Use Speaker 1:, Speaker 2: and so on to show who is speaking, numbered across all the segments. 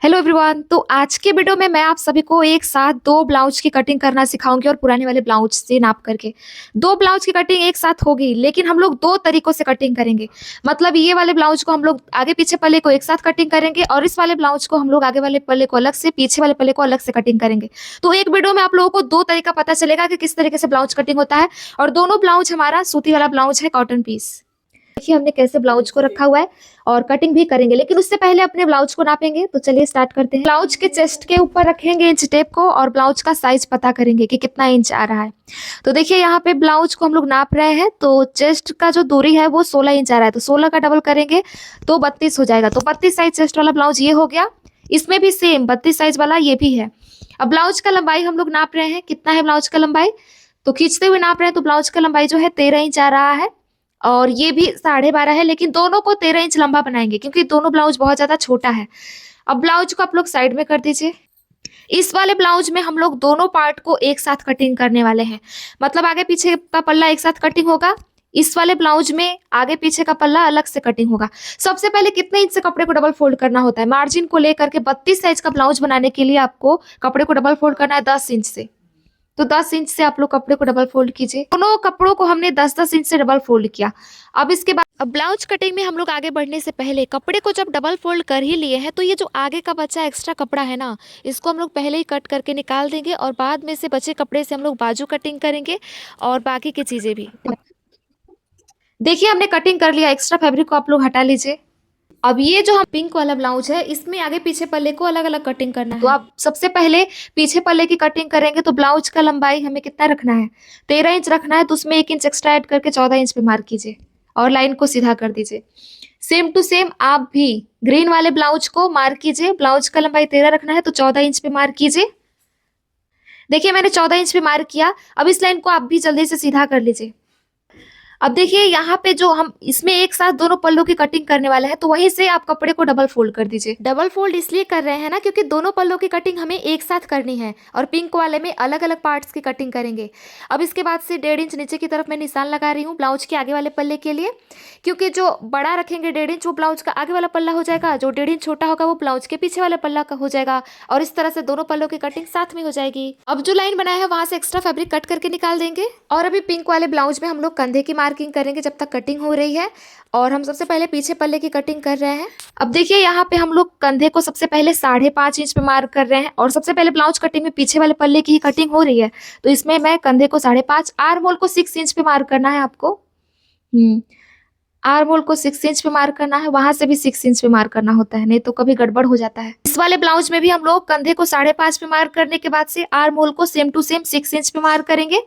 Speaker 1: Hello everyone. तो आज के वीडियो में मैं आप सभी को एक साथ दो ब्लाउज की कटिंग करना सिखाऊंगी और पुराने वाले ब्लाउज से नाप करके दो ब्लाउज की कटिंग एक साथ होगी, लेकिन हम लोग दो तरीकों से कटिंग करेंगे। मतलब ये वाले ब्लाउज को हम लोग आगे पीछे पल्ले को एक साथ कटिंग करेंगे और इस वाले ब्लाउज को हम लोग आगे वाले पल्ले को अलग से, पीछे वाले पल्ले को अलग से कटिंग करेंगे। तो एक वीडियो में आप लोगों को दो तरीका पता चलेगा कि किस तरीके से ब्लाउज कटिंग होता है। और दोनों ब्लाउज हमारा सूती वाला ब्लाउज है, कॉटन पीस। देखिए हमने कैसे ब्लाउज को रखा हुआ है और कटिंग भी करेंगे, लेकिन उससे पहले अपने ब्लाउज को नापेंगे। तो चलिए स्टार्ट करते हैं। ब्लाउज के चेस्ट के ऊपर रखेंगे इंच टेप को और ब्लाउज का साइज पता करेंगे कि कितना इंच आ रहा है। तो देखिए यहाँ पे ब्लाउज को हम लोग नाप रहे हैं, तो चेस्ट का जो दूरी है वो 16 इंच आ रहा है, तो 16 का डबल करेंगे तो 32 हो जाएगा। तो 32 साइज चेस्ट वाला ब्लाउज ये हो गया। इसमें भी सेम 32 साइज वाला ये भी है। अब ब्लाउज का लंबाई हम लोग नाप रहे हैं, कितना है ब्लाउज का लंबाई। तो खींचते हुए नाप रहे हैं, तो ब्लाउज का लंबाई जो है 13 इंच आ रहा है और ये भी 12.5 है, लेकिन दोनों को 13 इंच लंबा बनाएंगे क्योंकि दोनों ब्लाउज बहुत ज्यादा छोटा है। अब ब्लाउज को आप लोग साइड में कर दीजिए। इस वाले ब्लाउज में हम लोग दोनों पार्ट को एक साथ कटिंग करने वाले हैं। मतलब आगे पीछे का पल्ला एक साथ कटिंग होगा। इस वाले ब्लाउज में आगे पीछे का पल्ला अलग से कटिंग होगा। सबसे पहले कितने इंच से कपड़े को डबल फोल्ड करना होता है, मार्जिन को लेकर के 32 साइज का ब्लाउज बनाने के लिए आपको कपड़े को डबल फोल्ड करना है 10 इंच से। तो 10 इंच से आप लोग कपड़े को डबल फोल्ड कीजिए। दोनों कपड़ों को हमने 10-10 इंच से डबल फोल्ड किया। अब इसके बाद अब ब्लाउज कटिंग में हम लोग आगे बढ़ने से पहले कपड़े को जब डबल फोल्ड कर ही लिए हैं, तो ये जो आगे का बचा एक्स्ट्रा कपड़ा है ना, इसको हम लोग पहले ही कट करके निकाल देंगे और बाद में से बचे कपड़े से हम लोग बाजू कटिंग करेंगे और बाकी की चीजें भी। देखिए हमने कटिंग कर लिया, एक्स्ट्रा फैब्रिक को आप लोग हटा लीजिए। अब ये जो हम पिंक वाला ब्लाउज है, इसमें आगे पीछे पल्ले को अलग अलग कटिंग करना है। तो आप सबसे पहले पीछे पल्ले की कटिंग करेंगे, तो ब्लाउज का लंबाई हमें कितना रखना है, 13 इंच रखना है। तो उसमें 1 इंच एक्स्ट्रा ऐड करके 14 इंच पे मार्क कीजिए और लाइन को सीधा कर दीजिए। सेम टू सेम आप भी ग्रीन वाले ब्लाउज को मार्क कीजिए। ब्लाउज का लंबाई 13 रखना है, तो 14 इंच पे मार्क कीजिए। देखिए मैंने 14 इंच पे मार्क किया। अब इस लाइन को आप भी जल्दी से सीधा कर लीजिए। अब देखिए यहाँ पे जो हम इसमें एक साथ दोनों पल्लों की कटिंग करने वाले हैं, तो वहीं से आप कपड़े को डबल फोल्ड कर दीजिए। डबल फोल्ड इसलिए कर रहे हैं ना, क्योंकि दोनों पल्लों की कटिंग हमें एक साथ करनी है और पिंक वाले में अलग अलग पार्ट्स की कटिंग करेंगे। अब इसके बाद से 1.5 इंच नीचे की तरफ मैं निशान लगा रही हूँ ब्लाउज के आगे वाले पल्ले के लिए, क्योंकि जो बड़ा रखेंगे 1.5 इंच वो ब्लाउज का आगे वाला पल्ला हो जाएगा, जो 1.5 इंच छोटा होगा वो ब्लाउज के पीछे वाले पल्ला का हो जाएगा और इस तरह से दोनों पल्लों की कटिंग साथ में हो जाएगी। अब जो लाइन बनाया है वहां से एक्स्ट्रा फैब्रिक कट करके निकाल देंगे और अभी पिंक वाले ब्लाउज में हम लोग कंधे की मार्किंग करेंगे जब तक कटिंग हो रही है। और हम सबसे पहले पीछे पल्ले की कटिंग कर रहे हैं। अब देखिए यहाँ पे हम लोग कंधे को सबसे पहले 5.5 इंच पे मार्क कर रहे हैं और सबसे पहले ब्लाउज कटिंग में पीछे वाले पल्ले की ही कटिंग हो रही है, तो इसमें मैं कंधे को 5.5, आर्म होल को 6 इंच पे मार्क करना है आपको। आर्म होल को 6 इंच पे मार्क करना है, वहां से भी 6 इंच पे मार्क करना होता है, नहीं तो कभी गड़बड़ हो जाता है। इस वाले ब्लाउज में भी हम लोग कंधे को 5.5 पे मार्क करने के बाद से आर्म होल को सेम टू सेम 6 इंच पे मार्क करेंगे।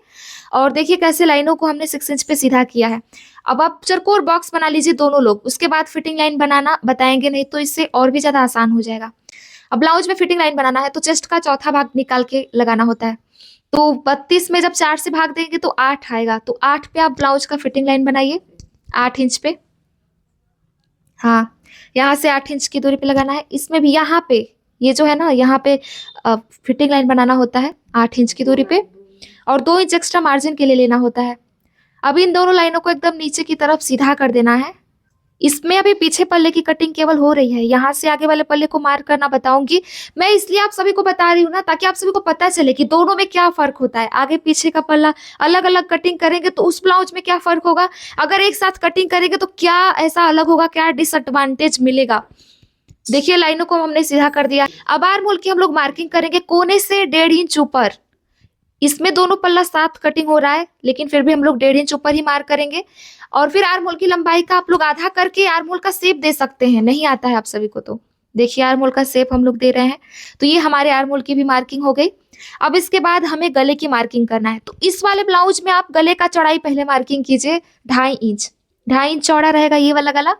Speaker 1: और देखिए कैसे लाइनों को हमने 6 इंच पे सीधा किया है। अब आप चरकोर बॉक्स बना लीजिए दोनों लोग, उसके बाद फिटिंग लाइन बनाना बताएंगे, नहीं तो इससे और भी ज्यादा आसान हो जाएगा। अब ब्लाउज में फिटिंग लाइन बनाना है तो चेस्ट का चौथा भाग निकाल के लगाना होता है। तो 32 में जब 4 से भाग देंगे तो 8 आएगा, तो 8 पे आप ब्लाउज का फिटिंग लाइन बनाइए, 8 इंच पे। हाँ, यहाँ से 8 इंच की दूरी पे लगाना है। इसमें भी यहाँ पे ये जो है ना, यहाँ पे फिटिंग लाइन बनाना होता है 8 इंच की दूरी पे और 2 इंच एक्स्ट्रा मार्जिन के लिए लेना होता है। अब इन दोनों लाइनों को एकदम नीचे की तरफ सीधा कर देना है। इसमें अभी पीछे पल्ले की कटिंग केवल हो रही है, यहाँ से आगे वाले पल्ले को मार्क करना बताऊंगी मैं, इसलिए आप सभी को बता रही हूँ ना, ताकि आप सभी को पता चले कि दोनों में क्या फर्क होता है। आगे पीछे का पल्ला अलग अलग कटिंग करेंगे तो उस ब्लाउज में क्या फर्क होगा, अगर एक साथ कटिंग करेंगे तो क्या ऐसा अलग होगा, क्या डिसएडवांटेज मिलेगा। देखिए लाइनों को हमने सीधा कर दिया। अब आर्म होल की हम लोग मार्किंग करेंगे कोने से 1.5 इंच ऊपर। इसमें दोनों पल्ला साथ कटिंग हो रहा है, लेकिन फिर भी हम लोग 1.5 इंच ऊपर ही मार्क करेंगे। और फिर आर्म होल की लंबाई का आप लोग आधा करके आर्म होल का शेप दे सकते हैं, नहीं आता है आप सभी को तो देखिए आर्म होल का शेप हम लोग दे रहे हैं। तो ये हमारे आर्म होल की भी मार्किंग हो गई। अब इसके बाद हमें गले की मार्किंग करना है, तो इस वाले ब्लाउज में आप गले का चौड़ाई पहले मार्किंग कीजिए 2.5 इंच। 2.5 इंच चौड़ा रहेगा ये वाला गला,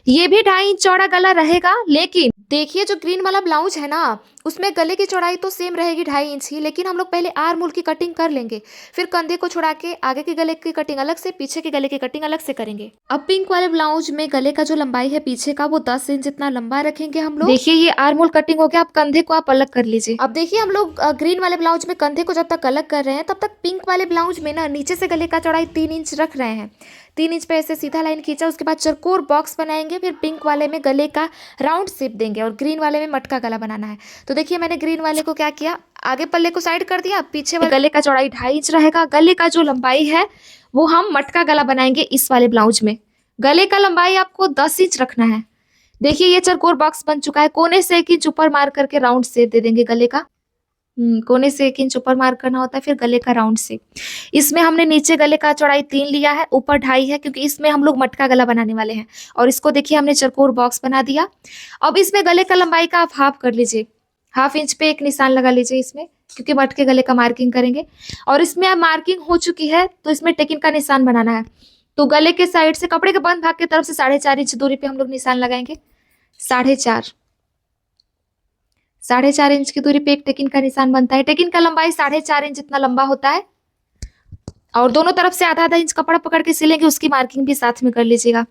Speaker 1: ये भी 2.5 इंच चौड़ा गला रहेगा। लेकिन देखिए जो ग्रीन वाला ब्लाउज है ना, उसमें गले की चौड़ाई तो सेम रहेगी 2.5 इंच ही, लेकिन हम लोग पहले आर्म होल की कटिंग कर लेंगे, फिर कंधे को छुड़ा के आगे के गले की कटिंग अलग से, पीछे के गले की कटिंग अलग से करेंगे। अब पिंक वाले ब्लाउज में गले का जो लंबाई है पीछे का वो 10 इंच इतना लंबा रखेंगे हम लोग। देखिए ये आर्म होल कटिंग हो गया। अब कंधे को आप अलग कर लीजिए। अब देखिए हम लोग ग्रीन वाले ब्लाउज में कंधे को जब तक अलग कर रहे हैं, तब तक पिंक वाले ब्लाउज में ना नीचे से गले का चौड़ाई 3 इंच रख रहे हैं। 3 इंच पे ऐसे सीधा लाइन खींचा, उसके बाद चरकोर बॉक्स बनाएंगे, फिर पिंक वाले में गले का राउंड शेप देंगे और ग्रीन वाले में मटका गला बनाना है। तो देखिए मैंने ग्रीन वाले को क्या किया, आगे पल्ले को साइड कर दिया, पीछे वाले गले का चौड़ाई 2.5 इंच रहेगा। गले का जो लंबाई है वो हम मटका गला बनाएंगे इस वाले ब्लाउज में। गले का लंबाई आपको 10 इंच रखना है। देखिए ये चरकोर बॉक्स बन चुका है। कोने से 1 इंच ऊपर मार करके राउंड शेप दे देंगे गले का। कोने से 1 इंच ऊपर मार्क करना होता है, फिर गले का राउंड शेप। इसमें हमने नीचे गले का चौड़ाई 3 लिया है, ऊपर 2.5 है, क्योंकि इसमें हम लोग मटका गला बनाने वाले हैं। और इसको देखिए हमने चरकोर बॉक्स बना दिया। अब इसमें गले का लंबाई का आप हाफ कर लीजिए, 1/2 इंच पे एक निशान लगा लीजिए इसमें, क्योंकि मटके गले का मार्किंग करेंगे। और इसमें अब मार्किंग हो चुकी है तो इसमें टेकिन का निशान बनाना है। तो गले के साइड से कपड़े के बंद भाग की तरफ से 4.5 इंच दूरी पे हम लोग निशान लगाएंगे। 4.5 इंच की दूरी पे एक टेकिन का निशान बनता है। टेकिन का लंबाई 4.5 इंच इतना लंबा होता है। और दोनों तरफ से आधा इंच कपड़ा पकड़ के सिलेंगे, उसकी मार्किंग भी साथ में कर लीजिएगा।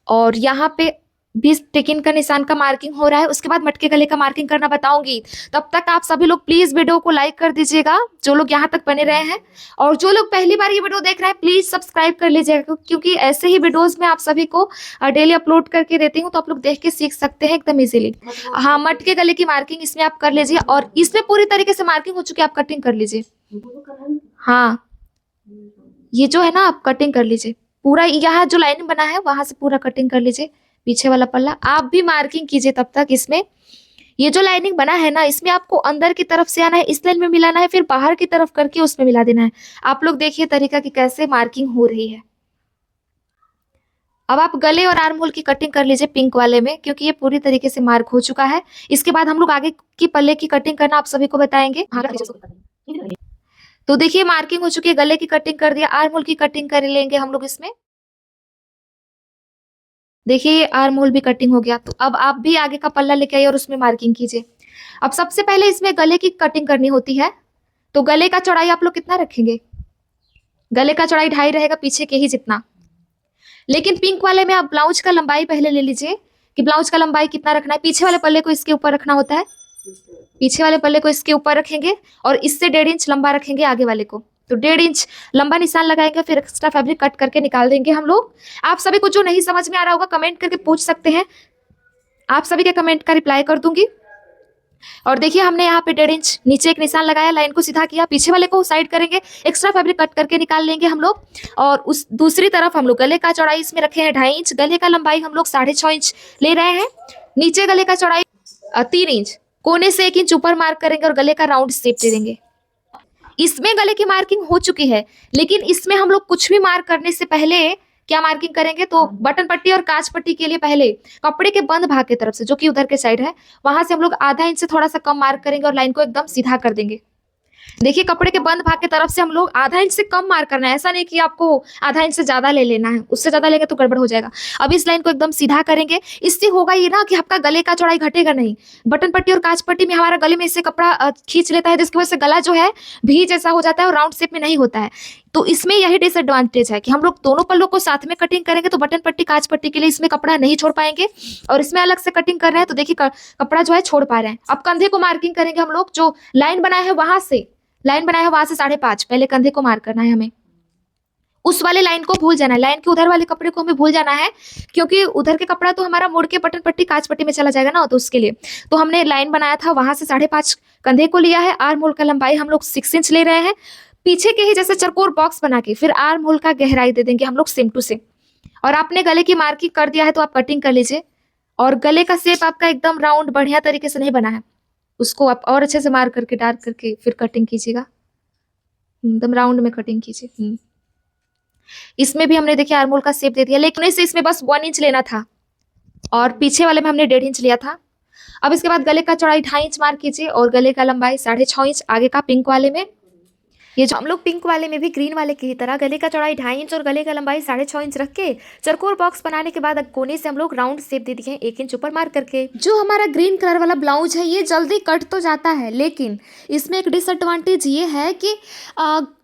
Speaker 1: और यहाँ पे 20 टेकिन का निशान का मार्किंग हो रहा है। उसके बाद मटके गले का मार्किंग करना बताऊंगी। तब तक आप सभी लोग प्लीज वीडियो को लाइक कर दीजिएगा, जो लोग यहाँ तक बने रहे हैं। और जो लोग पहली बार ये वीडियो देख रहे हैं प्लीज सब्सक्राइब कर लीजिएगा, क्योंकि ऐसे ही वीडियोस में आप सभी को डेली अपलोड करके देती हूँ, तो आप लोग देख के सीख सकते हैं एकदम इजीली। हाँ, मटके गले की मार्किंग इसमें आप कर लीजिए। और इसमें पूरी तरीके से मार्किंग हो चुकी है, आप कटिंग कर लीजिए। हाँ, ये जो है ना, आप कटिंग कर लीजिए पूरा। यहाँ जो लाइनिंग बना है वहां से पूरा कटिंग कर लीजिए। पीछे वाला पल्ला आप भी मार्किंग कीजिए तब तक। इसमें ये जो लाइनिंग बना है ना, इसमें आपको अंदर की तरफ से आना है, इस लाइन में मिलाना है, फिर बाहर की तरफ करके उसमें मिला देना है। आप लोग देखिए तरीका कि कैसे मार्किंग हो रही है। अब आप गले और आर्म होल की कटिंग कर लीजिए पिंक वाले में, क्योंकि ये पूरी तरीके से मार्क हो चुका है। इसके बाद हम लोग आगे की पल्ले की कटिंग करना आप सभी को बताएंगे। तो देखिए मार्किंग हो चुकी है, गले की कटिंग कर दिया, आर्म होल की कटिंग कर लेंगे हम लोग इसमें। देखिए ये आर्म होल भी कटिंग हो गया। तो अब आप भी आगे का पल्ला लेके आइए और उसमें मार्किंग कीजिए। अब सबसे पहले इसमें गले की कटिंग करनी होती है। तो गले का चौड़ाई आप लोग कितना रखेंगे? गले का चौड़ाई 2.5 रहेगा, पीछे के ही जितना। लेकिन पिंक वाले में आप ब्लाउज का लंबाई पहले ले लीजिए कि ब्लाउज का लंबाई कितना रखना है। पीछे वाले पल्ले को इसके ऊपर रखना होता है, पीछे वाले पल्ले को इसके ऊपर रखेंगे और इससे 1.5 इंच लंबा रखेंगे आगे वाले को। तो 1.5 इंच लंबा निशान लगाएंगे, फिर एक्स्ट्रा फैब्रिक कट करके निकाल देंगे हम लोग। आप सभी को जो नहीं समझ में आ रहा होगा कमेंट करके पूछ सकते हैं, आप सभी के कमेंट का रिप्लाई कर दूंगी। और देखिए हमने यहाँ पे 1.5 इंच नीचे एक निशान लगाया, लाइन को सीधा किया, पीछे वाले को साइड करेंगे, एक्स्ट्रा फैब्रिक कट करके निकाल लेंगे हम लोग। और उस दूसरी तरफ हम लोग गले का चौड़ाई इसमें रखे हैं 2.5 इंच, गले का लंबाई हम लोग 6.5 इंच ले रहे हैं। नीचे गले का चौड़ाई 3 इंच, कोने से 1 इंच ऊपर मार्क करेंगे और गले का राउंड शेप दे देंगे। इसमें गले की मार्किंग हो चुकी है, लेकिन इसमें हम लोग कुछ भी मार्क करने से पहले क्या मार्किंग करेंगे, तो बटन पट्टी और काज पट्टी के लिए पहले कपड़े के बंद भाग की तरफ से, जो कि उधर के साइड है, वहां से हम लोग आधा इंच से थोड़ा सा कम मार्क करेंगे और लाइन को एकदम सीधा कर देंगे। देखिए कपड़े के बंद भाग की तरफ से हम लोग आधा इंच से कम मार्क करना है, ऐसा नहीं कि आपको आधा इंच से ज्यादा ले लेना है, उससे ज्यादा लेंगे तो गड़बड़ हो जाएगा। अब इस लाइन को एकदम सीधा करेंगे। इससे होगा ये ना कि आपका गले का चौड़ाई घटेगा नहीं। बटन पट्टी और काज पट्टी में हमारा गले में इससे कपड़ा खींच लेता है, जिसकी वजह से गला जो है भी जैसा हो जाता है और राउंड शेप में नहीं होता है। तो इसमें यही डिसएडवांटेज है कि हम लोग दोनों पल्लों को साथ में कटिंग करेंगे तो बटन पट्टी काज पट्टी के लिए इसमें कपड़ा नहीं छोड़ पाएंगे, और इसमें अलग से कटिंग कर रहे हैं तो देखिए कपड़ा जो है छोड़ पा रहे हैं। अब कंधे को मार्किंग करेंगे हम लोग, जो लाइन बनाया है वहां से, लाइन बनाया है वहां से 5.5 पहले कंधे को मार्क करना है हमें। उस वाले लाइन को भूल जाना है, लाइन के उधर वाले कपड़े को हमें भूल जाना है, क्योंकि उधर के कपड़ा तो हमारा मुड़ के बटन पट्टी काज पट्टी में चला जाएगा ना, तो उसके लिए तो हमने लाइन बनाया था वहां से 5.5 कंधे को लिया है। आर्म होल का लंबाई हम लोग 6 इंच ले रहे हैं, पीछे के ही जैसे चरकोर बॉक्स बना के फिर आर्म होल का गहराई दे देंगे हम लोग सेम टू सेम। और आपने गले की मार्किंग कर दिया है तो आप कटिंग कर लीजिए। और गले का शेप आपका एकदम राउंड बढ़िया तरीके से नहीं बना है, उसको आप और अच्छे से मार्क करके डार्क करके फिर कटिंग कीजिएगा, एकदम राउंड में कटिंग कीजिए। इसमें भी हमने देखिए आर्म होल का शेप दे दिया, लेकिन इसे इसमें बस 1 इंच लेना था और पीछे वाले में हमने 1.5 इंच लिया था। अब इसके बाद गले का चौड़ाई 2.5 इंच मार्क कीजिए और गले का लंबाई 6.5 इंच आगे का पिंक वाले में। ये जो हम लोग पिंक वाले में भी ग्रीन वाले की ही तरह गले का चौड़ाई 2.5 इंच और गले का लंबाई 6.5 इंच रख के चरकोर बॉक्स बनाने के बाद कोने से हम लोग राउंड शेप दे दिए 1 इंच ऊपर मार्क करके। जो हमारा ग्रीन कलर वाला ब्लाउज है ये जल्दी कट तो जाता है, लेकिन इसमें एक डिसएडवांटेज ये है कि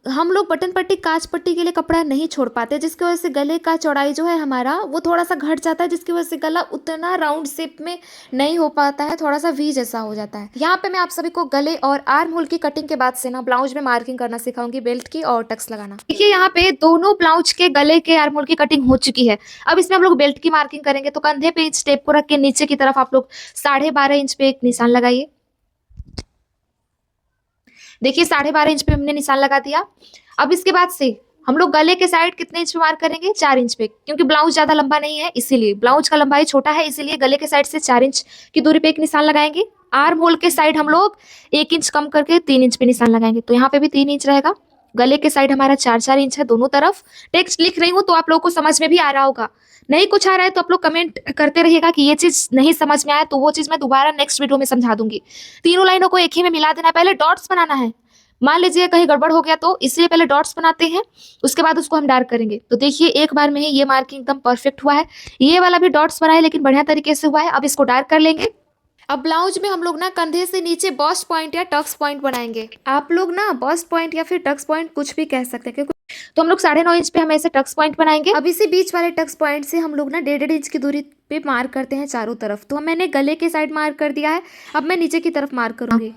Speaker 1: हम लोग बटन पट्टी काज पट्टी के लिए कपड़ा नहीं छोड़ पाते, जिसकी वजह से गले का चौड़ाई जो है हमारा वो थोड़ा सा घट जाता है, जिसकी वजह से गला उतना राउंड शेप में नहीं हो पाता है, थोड़ा सा वी जैसा हो जाता है। यहाँ पे मैं आप सभी को गले और आर्म होल की कटिंग के बाद से ना ब्लाउज में मार्किंग करना सिखाऊंगी, बेल्ट की और टक्स लगाना। देखिए यहाँ पे दोनों ब्लाउज के गले के आर्म होल की कटिंग हो चुकी है। अब इसमें हम लोग बेल्ट की मार्किंग करेंगे। तो कंधे पे इंच टेप को रख के नीचे की तरफ आप लोग 12.5 इंच पे एक निशान लगाइए। देखिए 12.5 इंच पे हमने निशान लगा दिया। अब इसके बाद से हम लोग गले के साइड कितने इंच पे मार्क करेंगे, 4 इंच पे, क्योंकि ब्लाउज ज्यादा लंबा नहीं है, इसीलिए ब्लाउज का लंबाई छोटा है, इसीलिए गले के साइड से 4 इंच की दूरी पे एक निशान लगाएंगे। आर्म होल के साइड हम लोग 1 इंच कम करके 3 इंच पे निशान लगाएंगे। तो यहाँ पे भी 3 इंच रहेगा। गले के साइड हमारा 4-4 इंच है दोनों तरफ। टेक्स्ट लिख रही हूँ तो आप लोगों को समझ में भी आ रहा होगा। नहीं कुछ आ रहा है तो आप लोग कमेंट करते रहिएगा कि ये चीज नहीं समझ में आया, तो वो चीज मैं दोबारा नेक्स्ट वीडियो में समझा दूंगी। तीनों लाइनों को एक ही में मिला देना है। पहले डॉट्स बनाना है। मान लीजिए कहीं गड़बड़ हो गया तो इसलिए पहले डॉट्स बनाते हैं, उसके बाद उसको हम डार्क करेंगे। तो देखिए एक बार में ही ये मार्किंग एकदम परफेक्ट हुआ है। ये वाला भी डॉट्स बना है लेकिन बढ़िया तरीके से हुआ है। अब इसको डार्क कर लेंगे। अब ब्लाउज में हम लोग ना कंधे से नीचे बस्ट पॉइंट या टक्स पॉइंट बनाएंगे। आप लोग ना बस्ट पॉइंट या फिर टक्स पॉइंट कुछ भी कह सकते हैं, क्योंकि तो हम लोग 9.5 इंच पे हम ऐसे टक्स पॉइंट बनाएंगे। अब इसी बीच वाले टक्स पॉइंट से हम लोग ना 1.5 इंच की दूरी पे मार्क करते हैं चारों तरफ। तो मैंने गले के साइड मार्क कर दिया है। अब मैं नीचे की तरफ मार्क करूंगी।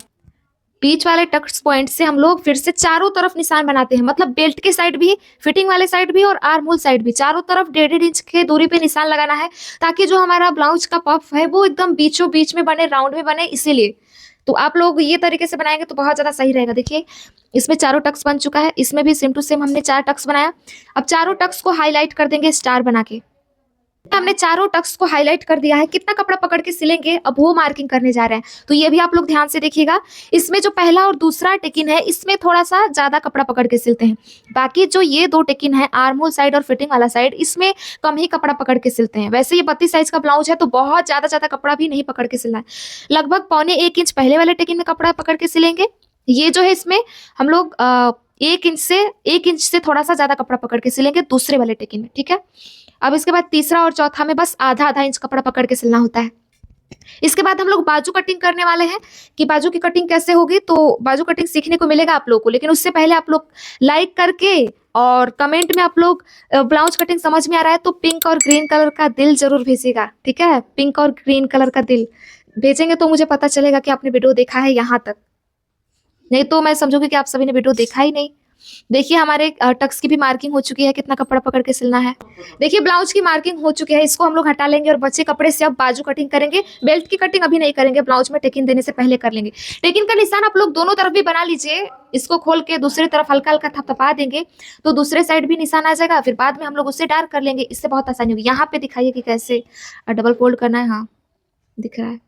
Speaker 1: बीच वाले टक्स पॉइंट से हम लोग फिर से चारों तरफ निशान बनाते हैं, मतलब बेल्ट के साइड भी, फिटिंग वाले साइड भी और आर्म होल साइड भी, चारों तरफ 1.5 इंच के दूरी पे निशान लगाना है, ताकि जो हमारा ब्लाउज का पफ है वो एकदम बीचों बीच में बने, राउंड में बने। इसीलिए तो आप लोग ये तरीके से बनाएंगे तो बहुत ज्यादा सही रहेगा। देखिए इसमें चारों टक्स बन चुका है, इसमें भी सेम टू सेम हमने 4 टक्स बनाया। अब चारों टक्स को हाईलाइट कर देंगे स्टार बना के। हमने चारों टक्स को हाईलाइट कर दिया है। कितना कपड़ा पकड़ के सिलेंगे अब वो मार्किंग करने जा रहे हैं, तो ये भी आप लोग ध्यान से देखिएगा। इसमें जो पहला और दूसरा टेकिन है इसमें थोड़ा सा ज्यादा कपड़ा पकड़ के सिलते हैं। बाकी जो ये 2 टेकिन है, आर्म होल साइड और फिटिंग वाला साइड, इसमें कम ही कपड़ा पकड़ के सिलते हैं। वैसे ये 32 साइज का ब्लाउज है तो बहुत ज्यादा कपड़ा भी नहीं पकड़ के सिलना है। लगभग 1.25 इंच पहले वाले टेकिन में कपड़ा पकड़ के सिलेंगे। ये जो है इसमें हम लोग 1 इंच से थोड़ा सा ज्यादा कपड़ा पकड़ के सिलेंगे दूसरे वाले टेकिन में, ठीक है। अब इसके बाद तीसरा और चौथा में बस आधा इंच कपड़ा पकड़ के सिलना होता है। इसके बाद हम लोग बाजू कटिंग करने वाले हैं कि बाजू की कटिंग कैसे होगी। तो बाजू कटिंग सीखने को मिलेगा आप लोगों को, लेकिन उससे पहले आप लोग लाइक करके और कमेंट में आप लोग ब्लाउज कटिंग समझ में आ रहा है तो पिंक और ग्रीन कलर का दिल जरूर भेजिएगा, ठीक है। पिंक और ग्रीन कलर का दिल भेजेंगे तो मुझे पता चलेगा कि आपने वीडियो देखा है यहाँ तक, नहीं तो मैं समझूंगी कि आप सभी ने वीडियो देखा ही नहीं। देखिए हमारे टक्स की भी मार्किंग हो चुकी है, कितना कपड़ा पकड़ के सिलना है। देखिए ब्लाउज की मार्किंग हो चुकी है, इसको हम लोग हटा लेंगे और बचे कपड़े से अब बाजू कटिंग करेंगे। बेल्ट की कटिंग अभी नहीं करेंगे, ब्लाउज में टेकिन देने से पहले कर लेंगे। टेकिन का निशान आप लोग दोनों तरफ भी बना लीजिए। इसको खोल के दूसरी तरफ हल्का हल्का थपथपा देंगे तो दूसरे साइड भी निशान आ जाएगा। फिर बाद में हम लोग उससे डार्क कर लेंगे, इससे बहुत आसानी होगी। यहाँ पे दिखाइए कि कैसे डबल फोल्ड करना है। हाँ दिख रहा है,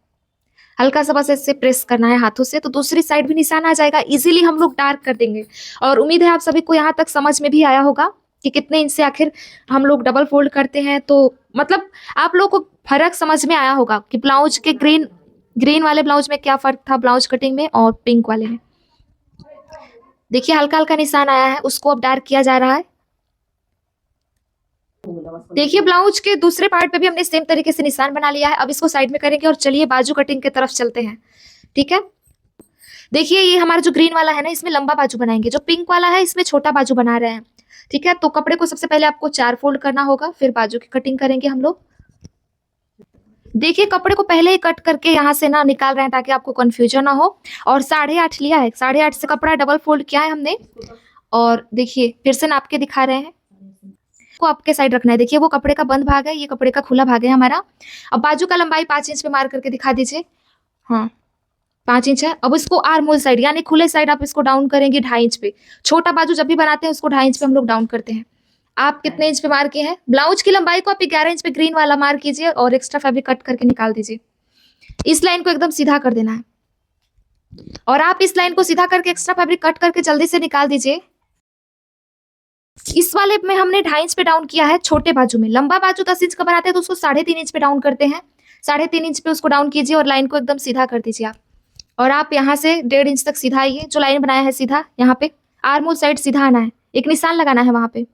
Speaker 1: हल्का सा बस ऐसे प्रेस करना है हाथों से तो दूसरी साइड भी निशान आ जाएगा। इजीली हम लोग डार्क कर देंगे। और उम्मीद है आप सभी को यहाँ तक समझ में भी आया होगा कि कितने इंच से आखिर हम लोग डबल फोल्ड करते हैं। तो मतलब आप लोगों को फर्क समझ में आया होगा कि ब्लाउज के ग्रीन वाले ब्लाउज में क्या फर्क था ब्लाउज कटिंग में और पिंक वाले में। देखिए हल्का हल्का निशान आया है, उसको अब डार्क किया जा रहा है। देखिए ब्लाउज के दूसरे पार्ट पे भी हमने सेम तरीके से निशान बना लिया है। अब इसको साइड में करेंगे और चलिए बाजू कटिंग की तरफ चलते हैं, ठीक है। देखिए ये हमारा जो ग्रीन वाला है ना, इसमें लंबा बाजू बनाएंगे। जो पिंक वाला है इसमें छोटा बाजू बना रहे हैं, ठीक है। तो कपड़े को सबसे पहले आपको 4 फोल्ड करना होगा, फिर बाजू की कटिंग करेंगे हम लोग। देखिए कपड़े को पहले ही कट करके यहाँ से ना निकाल रहे हैं ताकि आपको कंफ्यूजन ना हो। और 8.5 लिया है, 8.5 से कपड़ा डबल फोल्ड किया है हमने। और देखिए फिर से नाप के दिखा रहे हैं, को आपके साइड रखना है। देखिए वो कपड़े का बंद भाग है, ये कपड़े का खुला भाग है हमारा। अब बाजू का लंबाई 5 इंच पे मार्क करके दिखा दीजिए। हाँ 5 इंच है। अब इसको आर्म होल साइड यानी खुले साइड आप इसको डाउन करेंगे 2.5 इंच पे। छोटा बाजू जब भी बनाते हैं उसको 2.5 इंच पे हम लोग डाउन करते हैं। आप कितने इंच पे मार किए हैं? ब्लाउज की लंबाई को आप 11 इंच पे ग्रीन वाला मार्क कीजिए और एक्स्ट्रा फैब्रिक कट करके निकाल दीजिए। इस लाइन को एकदम सीधा कर देना है और आप इस लाइन को सीधा करके एक्स्ट्रा फैब्रिक कट करके जल्दी से निकाल दीजिए। इस वाले में हमने 2.5 इंच पे डाउन किया है छोटे बाजू में। लंबा बाजू 10 इंच का बनाते हैं तो उसको 3.5 इंच पे डाउन करते हैं। 3.5 इंच पे उसको डाउन कीजिए और लाइन को एकदम सीधा कर दीजिए आप। और आप यहाँ से 1.5 इंच तक सीधा आइए। जो लाइन बनाया है सीधा, यहाँ पे आर्म होल साइड सीधा आना है, एक निशान लगाना है वहां पे।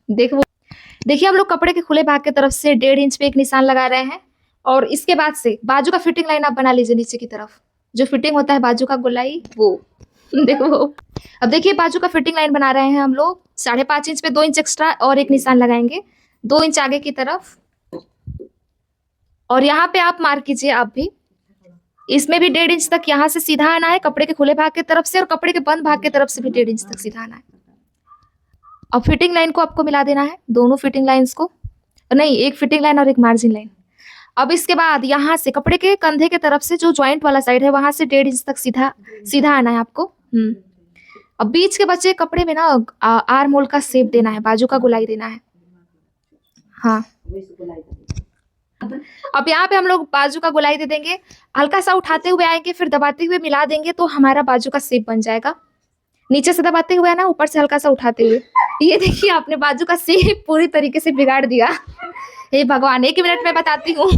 Speaker 1: देखिए हम लोग कपड़े के खुले भाग की तरफ से 1.5 इंच पे एक निशान लगा रहे हैं। और इसके बाद से बाजू का फिटिंग लाइन आप बना लीजिए नीचे की तरफ, जो फिटिंग होता है बाजू का गोलाई वो देखो, अब देखिए बाजू का फिटिंग लाइन बना रहे हैं हम लोग। 5.5 इंच पे 2 इंच एक्स्ट्रा और एक निशान लगाएंगे, 2 इंच आगे की तरफ। और यहाँ पे आप मार्क कीजिए आप भी, इसमें भी 1.5 इंच तक यहाँ से सीधा आना है कपड़े के खुले भाग की तरफ से, और कपड़े के बंद भाग की तरफ से भी 1.5 इंच तक सीधा आना है। अब फिटिंग लाइन को आपको मिला देना है, दोनों फिटिंग लाइंस को, नहीं एक फिटिंग लाइन और एक मार्जिन लाइन। अब इसके बाद यहाँ से कपड़े के कंधे के तरफ से जो ज्वाइंट वाला साइड है वहां से 1.5 इंच तक सीधा सीधा आना है आपको। अब बीच के बचे कपड़े में ना आर्म होल का शेप देना है, बाजू का गोलाई देना है। हाँ, अब यहाँ पे हम लोग बाजू का गोलाई दे देंगे, हल्का सा उठाते हुए आएंगे, फिर दबाते हुए मिला देंगे, तो हमारा बाजू का शेप बन जाएगा। नीचे से दबाते हुए ना, ऊपर से हल्का सा उठाते हुए। ये देखिए आपने बाजू का शेप पूरी तरीके से बिगाड़ दिया। हे भगवान, 1 मिनट में बताती हूँ।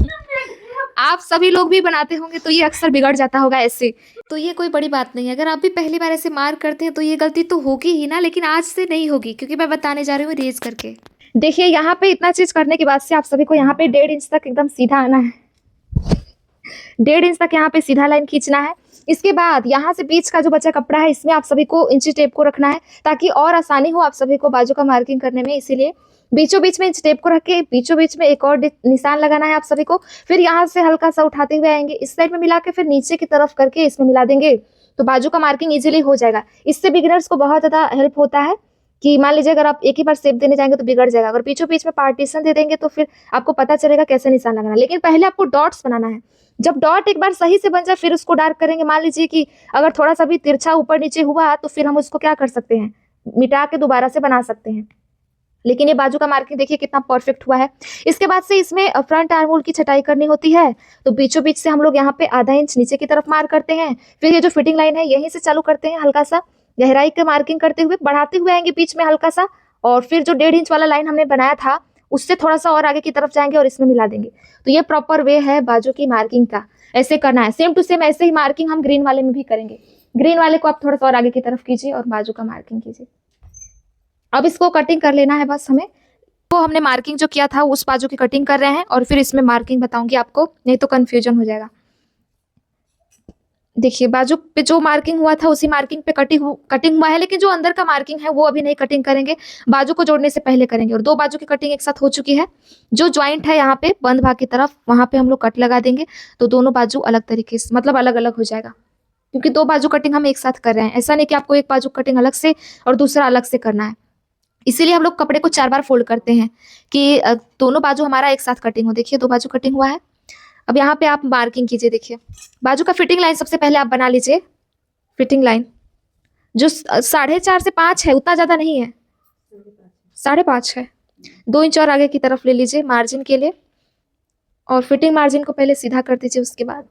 Speaker 1: आप सभी लोग भी बनाते होंगे तो ये अक्सर बिगड़ जाता होगा ऐसे। तो ये कोई बड़ी बात नहीं है, अगर आप भी पहली बार ऐसे मार्क करते हैं तो ये गलती तो होगी ही ना, लेकिन आज से नहीं होगी, क्योंकि मैं बताने जा रही हूँ रेज करके। देखिए यहाँ पे इतना चीज करने के बाद से आप सभी को यहाँ पे 1.5 इंच तक एकदम सीधा आना है। 1.5 इंच तक यहाँ पे सीधा लाइन खींचना है। इसके बाद यहाँ से बीच का जो बचा कपड़ा है इसमें आप सभी को इंची टेप को रखना है, ताकि और आसानी हो आप सभी को बाजू का मार्किंग करने में। इसीलिए बीचों बीच में इंच टेप को रख के बीचों बीच में एक और निशान लगाना है आप सभी को। फिर यहाँ से हल्का सा उठाते हुए आएंगे, इस साइड में मिला के फिर नीचे की तरफ करके इसमें मिला देंगे, तो बाजू का मार्किंग इजीली हो जाएगा। इससे बिगिनर्स को बहुत ज्यादा हेल्प होता है कि मान लीजिए अगर आप एक ही बार शेप देने जाएंगे तो बिगड़ जाएगा, अगर बीचों बीच में पार्टीशन दे देंगे तो फिर आपको पता चलेगा कैसे निशान लगाना। लेकिन पहले आपको डॉट्स बनाना है। जब डॉट एक बार सही से बन जाए फिर उसको डार्क करेंगे। मान लीजिए कि अगर थोड़ा सा भी तिरछा ऊपर नीचे हुआ तो फिर हम उसको क्या कर सकते हैं, मिटा के दोबारा से बना सकते हैं। लेकिन ये बाजू का मार्किंग देखिए कितना परफेक्ट हुआ है। इसके बाद से इसमें फ्रंट आर्म होल की छटाई करनी होती है, तो बीचों बीच से हम लोग यहाँ पे आधा इंच नीचे की तरफ मार्क करते हैं। फिर ये जो फिटिंग लाइन है यहीं से चालू करते हैं, हल्का सा गहराई के मार्किंग करते हुए बढ़ाते हुए आएंगे बीच में हल्का सा, और फिर जो 1.5 इंच वाला लाइन हमने बनाया था उससे थोड़ा सा और आगे की तरफ जाएंगे और इसमें मिला देंगे। तो ये प्रॉपर वे है बाजू की मार्किंग का, ऐसे करना है। सेम टू सेम ऐसे ही मार्किंग हम ग्रीन वाले में भी करेंगे। ग्रीन वाले को आप थोड़ा सा और आगे की तरफ कीजिए और बाजू का मार्किंग कीजिए। अब इसको कटिंग कर लेना है बस हमें। तो हमने मार्किंग जो किया था उस बाजू की कटिंग कर रहे हैं, और फिर इसमें मार्किंग बताऊंगी आपको, नहीं तो कंफ्यूजन हो जाएगा। देखिए बाजू पे जो मार्किंग हुआ था उसी मार्किंग पे कटिंग हुआ है, लेकिन जो अंदर का मार्किंग है वो अभी नहीं कटिंग करेंगे, बाजू को जोड़ने से पहले करेंगे। और 2 बाजू की कटिंग एक साथ हो चुकी है। जो ज्वाइंट है यहाँ पे बंद भाग की तरफ, वहां पे हम लोग कट लगा देंगे, तो दोनों बाजू अलग तरीके से, मतलब अलग अलग हो जाएगा, क्योंकि 2 बाजू कटिंग हम एक साथ कर रहे हैं। ऐसा नहीं कि आपको एक बाजू कटिंग अलग से और दूसरा अलग से करना है। इसीलिए हम लोग कपड़े को 4 बार फोल्ड करते हैं कि दोनों बाजू हमारा एक साथ कटिंग हो। देखिए 2 बाजू कटिंग हुआ है। अब यहाँ पे आप मार्किंग कीजिए। देखिए बाजू का फिटिंग लाइन सबसे पहले आप बना लीजिए। फिटिंग लाइन जो 4.5 से 5 है, उतना ज्यादा नहीं है, 5.5 है। 2 इंच और आगे की तरफ ले लीजिए मार्जिन के लिए, और फिटिंग मार्जिन को पहले सीधा कर दीजिए। उसके बाद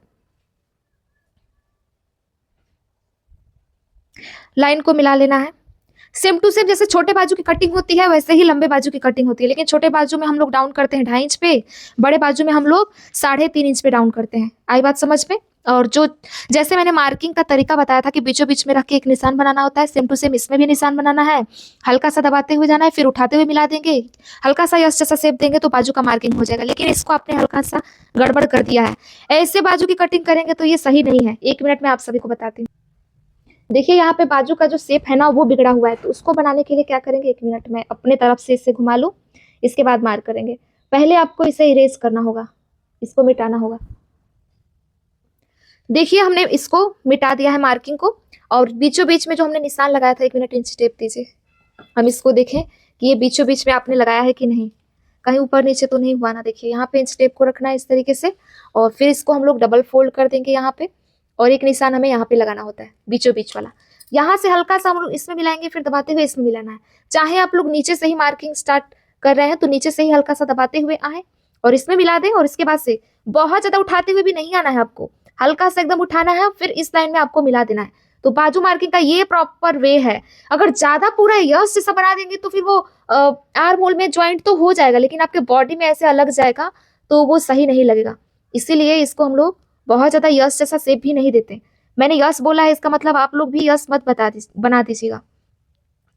Speaker 1: लाइन को मिला लेना है। सेम टू सेम जैसे छोटे बाजू की कटिंग होती है वैसे ही लंबे बाजू की कटिंग होती है, लेकिन छोटे बाजू में हम लोग डाउन करते हैं 2.5 इंच पे, बड़े बाजू में हम लोग 3.5 इंच पे डाउन करते हैं। आई बात समझ में? और जो जैसे मैंने मार्किंग का तरीका बताया था कि बीचों बीच में रख के एक निशान बनाना होता है, सेम टू सेम इसमें भी निशान बनाना है। हल्का सा दबाते हुए जाना है, फिर उठाते हुए मिला देंगे, हल्का सा यस जैसा शेप देंगे तो बाजू का मार्किंग हो जाएगा। लेकिन इसको आपने हल्का सा गड़बड़ कर दिया है, ऐसे बाजू की कटिंग करेंगे तो ये सही नहीं है। 1 मिनट में आप सभी को बताती हूँ। देखिए यहाँ पे बाजू का जो शेप है ना वो बिगड़ा हुआ है, तो उसको बनाने के लिए क्या करेंगे, 1 मिनट में अपने तरफ से इसे घुमा लो। इसके बाद मार्क करेंगे। पहले आपको इसे इरेज करना होगा, इसको मिटाना होगा। देखिए हमने इसको मिटा दिया है मार्किंग को, और बीचों बीच में जो हमने निशान लगाया था, 1 मिनट इंच टेप दीजिए, हम इसको देखें कि ये बीचों बीच में आपने लगाया है कि नहीं, कहीं ऊपर नीचे तो नहीं हुआ ना। देखिए यहाँ पे इंच टेप को रखना है इस तरीके से, और फिर इसको हम लोग डबल फोल्ड कर देंगे यहाँ पे, और एक निशान हमें यहाँ पे लगाना होता है बीचों बीच वाला। यहाँ से हल्का सा हम लोग इसमें मिलाएंगे, फिर दबाते हुए इसमें मिलाना है। चाहे आप लोग नीचे से ही मार्किंग स्टार्ट कर रहे हैं तो नीचे से ही हल्का सा दबाते हुए आए और इसमें मिला दें, और इसके बाद से बहुत ज्यादा उठाते हुए भी नहीं आना है आपको, हल्का सा एकदम उठाना है, फिर इस लाइन में आपको मिला देना है। तो बाजू मार्किंग का ये प्रॉपर वे है। अगर ज्यादा पूरा यस जैसा बना देंगे तो फिर वो आर्म होल में ज्वाइंट तो हो जाएगा, लेकिन आपके बॉडी में ऐसे अलग जाएगा तो वो सही नहीं लगेगा। इसीलिए इसको हम लोग बहुत ज्यादा यस जैसा शेप भी नहीं देते। मैंने यस बोला है, इसका मतलब आप लोग भी यस मत बना दीजिएगा।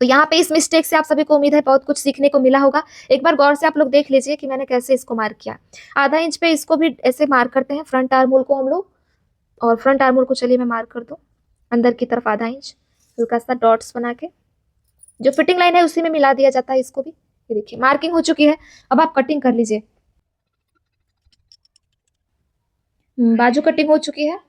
Speaker 1: तो यहाँ पे इस मिस्टेक से आप सभी को उम्मीद है बहुत कुछ सीखने को मिला होगा। एक बार गौर से आप लोग देख लीजिए कि मैंने कैसे इसको मार्क किया। आधा इंच पे इसको भी ऐसे मार्क करते हैं, फ्रंट आर्म होल को हम लोग, और फ्रंट आर्म होल को चलिए मैं मार्क कर दूं अंदर की तरफ आधा इंच, हल्का सा डॉट्स बना के जो फिटिंग लाइन है उसी में मिला दिया जाता है इसको भी। ये देखिए मार्किंग हो चुकी है, अब आप कटिंग कर लीजिए। बाजू कटिंग हो चुकी है।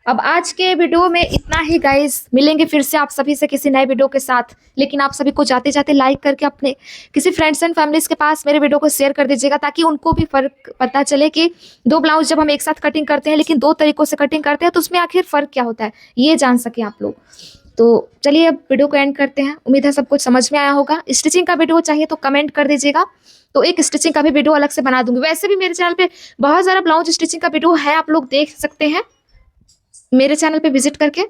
Speaker 1: अब आज के वीडियो में इतना ही गाइस, मिलेंगे फिर से आप सभी से किसी नए वीडियो के साथ। लेकिन आप सभी को जाते जाते लाइक करके अपने किसी फ्रेंड्स एंड फैमिलीज के पास मेरे वीडियो को शेयर कर दीजिएगा, ताकि उनको भी फर्क पता चले कि दो ब्लाउज जब हम एक साथ कटिंग करते हैं लेकिन दो तरीकों से कटिंग करते हैं तो उसमें आखिर फर्क क्या होता है, ये जान सके आप लोग। तो चलिए अब वीडियो को एंड करते हैं। उम्मीद है सब कुछ समझ में आया होगा। स्टिचिंग का वीडियो चाहिए तो कमेंट कर दीजिएगा, तो एक स्टिचिंग का भी वीडियो अलग से बना दूंगी। वैसे भी मेरे चैनल पे बहुत सारा ब्लाउज स्टिचिंग का वीडियो है, आप लोग देख सकते हैं मेरे चैनल पे विजिट करके।